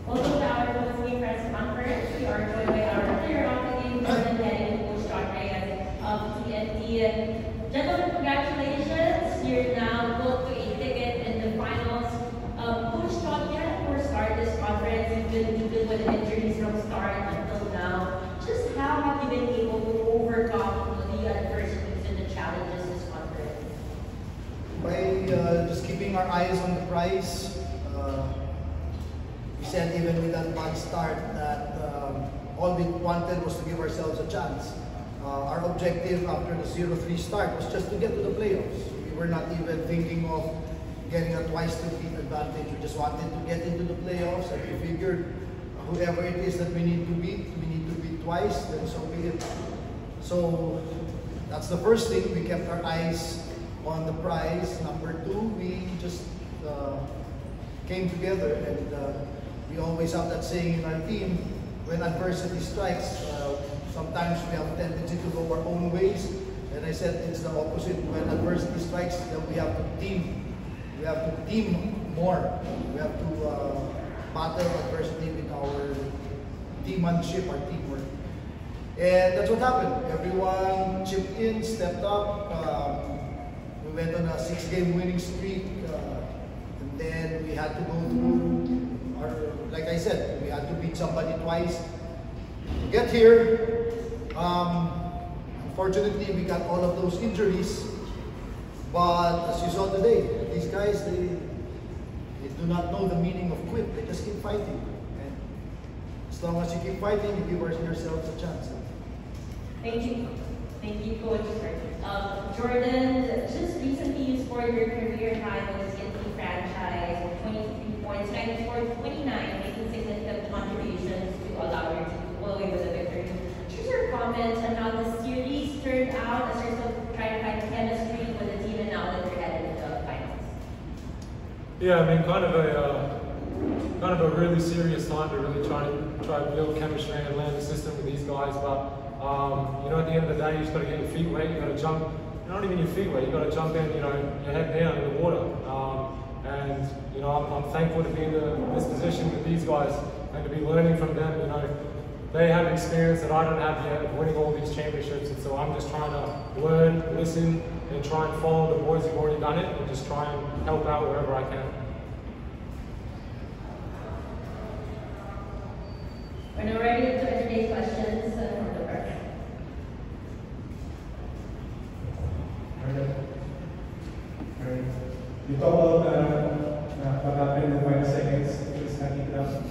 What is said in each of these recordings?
Welcome to our post-game press conference. We are joined by our player of the game, Jordan Denning, and Coach John Reyes of TNT. Gentlemen, congratulations. You're now booked to a ticket in the finals. Coach John, for start this conference, you've been dealing with injuries from start until now. Just how have you been able to overcome the adversities and the challenges this conference? By just keeping our eyes on the prize. We said even with that bad start that all we wanted was to give ourselves a chance. Our objective after the 0-3 start was just to get to the playoffs. We were not even thinking of getting a twice-to-beat advantage. We just wanted to get into the playoffs, and we figured whoever it is that we need to beat twice, then so be it. So that's the first thing. We kept our eyes on the prize. Number two, we just came together, and we always have that saying in our team, when adversity strikes, sometimes we have a tendency to go our own ways. And I said it's the opposite. When adversity strikes, then we have to team. We have to team more. We have to battle adversity with our teammanship, our teamwork. And that's what happened. Everyone chipped in, stepped up. We went on a 6-game winning streak. And then we had to go through like I said, we had to beat somebody twice to get here. Unfortunately, we got all of those injuries. But as you saw today, these guys, they do not know the meaning of quit. They just keep fighting. And as long as you keep fighting, you give yourselves a chance. Thank you. Thank you, Coach. Jordan, just recently you scored your career high with the TNT franchise, 23 points, tonight you scored 29, making significant contributions to allow your team to pull away with a victory. Share your comments on how the series turned out as you're still trying to find chemistry with the team and now that you're headed into the finals? Yeah, I mean, kind of a really serious time to really try to build chemistry and learn the system with these guys. But you know, at the end of the day, you just got to get your feet wet. You got to jump. Not even your feet wet. You got to jump in. You know, your head down in the water. And you know, I'm thankful to be in this position with these guys and to be learning from them. You know, they have experience that I don't have yet of winning all these championships, and so I'm just trying to learn, listen, and try and follow the boys who've already done it, and just try and help out wherever I can. We're now ready to entertain questions from the press. You talk about what happened in the final seconds. Just hacking it up.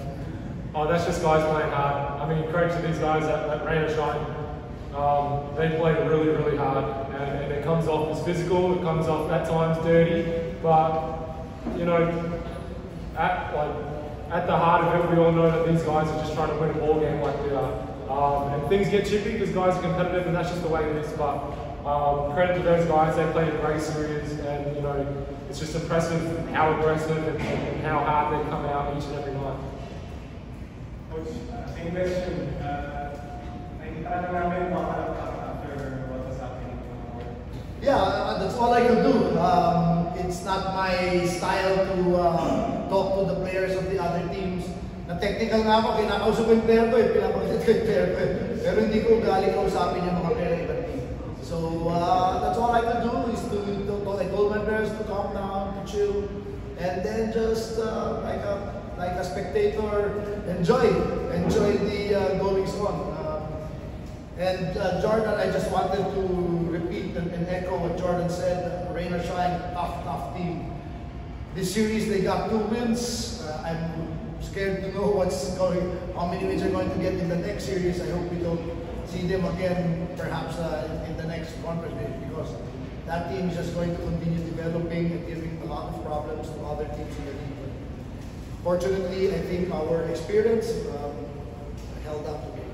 Oh, that's just guys playing hard. I mean, credit to these guys at Rain or Shine. They played really, really hard, and it comes off as physical. It comes off at times dirty, but you know, at the heart of it, we all know that these guys are just trying to win a ball game like we are. And things get chippy because guys are competitive, and that's just the way it is. But credit to those guys, they played a great series, and you know, it's just impressive how aggressive and how hard they come out each and every night. Coach, same question. Nakita na namin mga after what was happening on the court. Yeah, that's all I can do. It's not my style to talk to the players of the other teams. Na technical nga ako, kinakausap ko yung player ko, pinapagkat ko yung player ko. Pero hindi ko galing kausapin yung mga player ng ibang team. So that's all I can do is I told my players to calm down, to chill, and then just like a spectator, enjoy the goings on. And Jordan, I just wanted to repeat and echo what Jordan said. Rain or Shine, tough team. This series they got 2 wins. I'm scared to know how many wins are going to get in the next series. I hope we don't see them again, perhaps in the next conference, because that team is just going to continue developing and giving a lot of problems to other teams in the league. Fortunately, I think our experience held up to me.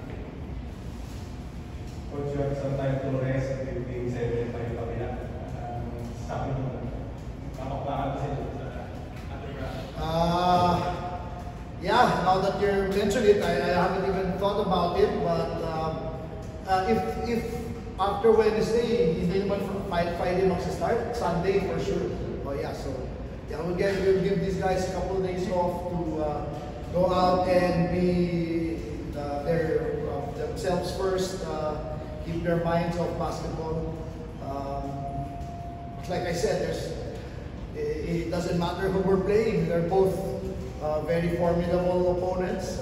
Coach, you have some time to rest at the game 7 by Pamela. Sabi mo, kapakbakan sila sa underground. Yeah, now that you mentioned it, I haven't even thought about it, but if after Wednesday, hindi naman Friday magsa-start, Sunday for sure. Oh yeah, so yeah, we'll give these guys a couple of days off to go out and be themselves first, keep their minds off basketball. Like I said, it doesn't matter who we're playing. They're both very formidable opponents.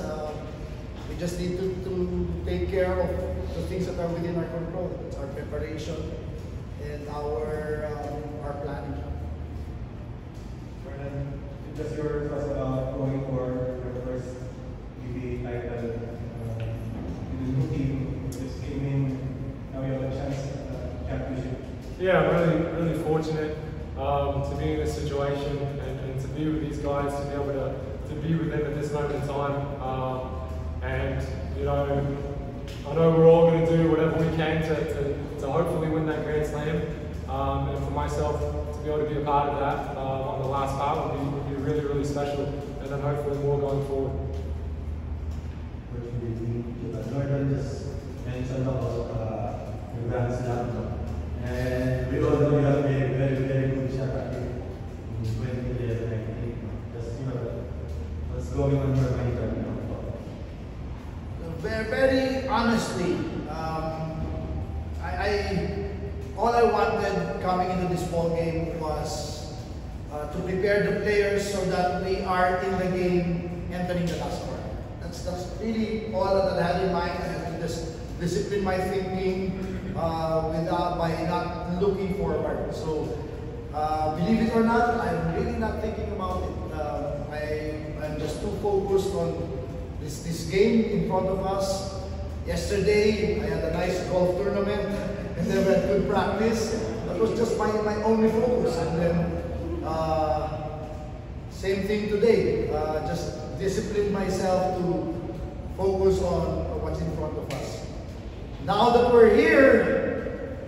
We just need to take care of the things that are within our control. It's our preparation and our planning. Jordan, just your thoughts about going for your first PBA title. The new team just came in. Now you have a chance at the championship. Yeah, I'm really fortunate to be in this situation and to be with these guys, to be able to be with them at this moment in time. And you know, I know we're all going to do whatever we can to hopefully win that Grand Slam. And for myself to be able to be a part of that on the last part would be really, really special. And then hopefully more going forward. Jordan just mentioned about the Grand Slam. And we all know you have a very, very good shot at it in 2011, I think. Just, you know, what's going on in your mind right now? Very honestly, all I wanted coming into this ball game was to prepare the players so that we are in the game entering the last quarter. That's really all that I had in mind. I had to just discipline my thinking by not looking forward. So believe it or not, I'm really not thinking about it. I'm just too focused on this game in front of us. Yesterday, I had a nice golf tournament and then we had good practice. That was just my only focus. And then same thing today. Just discipline myself to focus on what's in front of us. Now that we're here,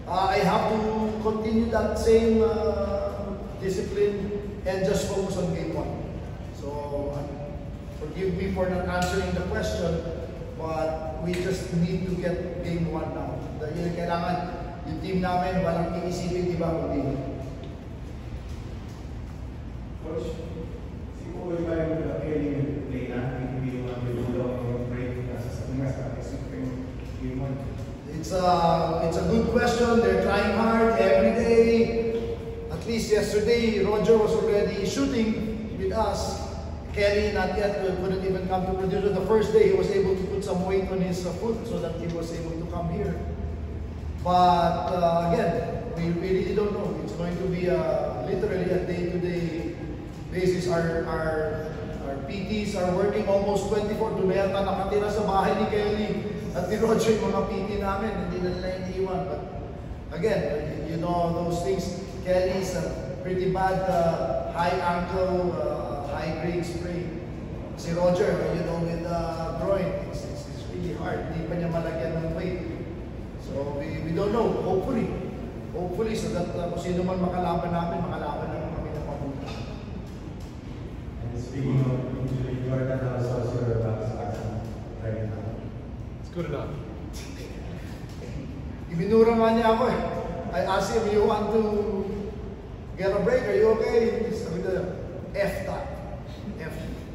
I have to continue that same discipline and just focus on game one. So forgive me for not answering the question, but we just need to get game one now. Dahil kailangan yung team namin walang iisipin, di ba, kundi. Coach, siguro ba yung Kelly play na? Hindi yung break sa game one? It's a good question. They're trying hard every day. At least yesterday, Roger was already shooting with us. Kelly not yet, couldn't even come to producer. The first day, he was able to put some weight on his foot so that he was able to come here. But again, we really don't know. It's going to be literally a day-to-day basis. Our PTs are working almost 24. Doon na yata nakatira sa bahay ni Kelly at ni Roger yung mga PT namin. Hindi na nila iniiwan. But again, you know those things. Kelly's a pretty bad high ankle, high-grade sprain. Si Roger, you know, with groin, it's really hard. Hindi pa niya malagyan ng weight. So we don't know. Hopefully, so that kung sino man makalaban namin kami ng mabuti. And speaking of injury, Jordan, how's your back right now? It's good enough. Ibinura nga niya ako eh. I asked him, you want to get a break? Are you okay? Sabi ko, F that.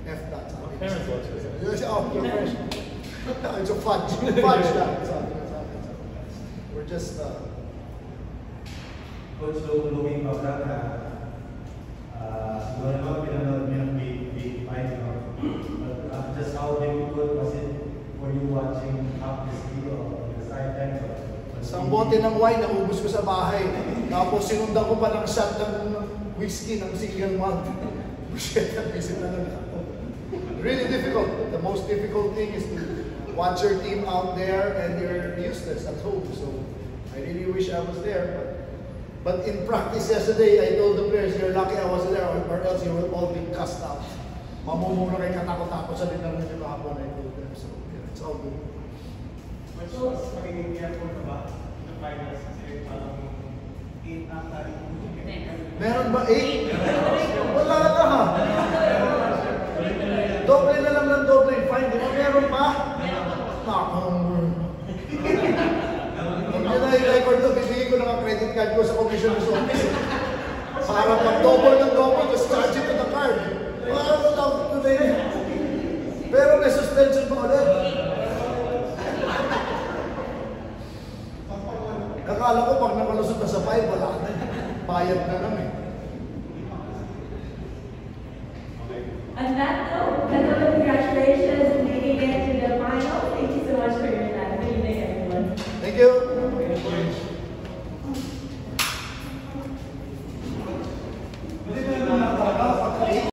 F that. Parents watch this. Oh, your parents. No, it's a fudge. Fudge that. We're just... Coach, looking back siguro naman pinanood niyo ng big fight, no? But just how difficult was it for you watching up this video on the sideline? Isang bote ng wine, naubos ko sa bahay. Tapos sinundan ko pa ng shot ng whiskey ng single malt. Really difficult. The most difficult thing is to watch your team out there and you're useless at home. So I really wish I was there. But in practice yesterday, I told the players, you're lucky I was there or else you will all be cast out. Mamumura kayo katakot-takot sa dinner nyo kahapon, I told them. So yeah, it's all good. But so, magiging careful ka ba in the finals? Kasi parang 8 na tayo. Meron ba 8? Wala na ha. Doble na lang ng doble. Fine, di ba meron pa? Yun na yung record to. Bibigyan ko ng credit card ko sa commissioner's office. Para pag double ng double, just charge it to the card. Wala na lang today. Akala ko pag nakalusot na sa 5, wala na. Bayad na kami. On that note,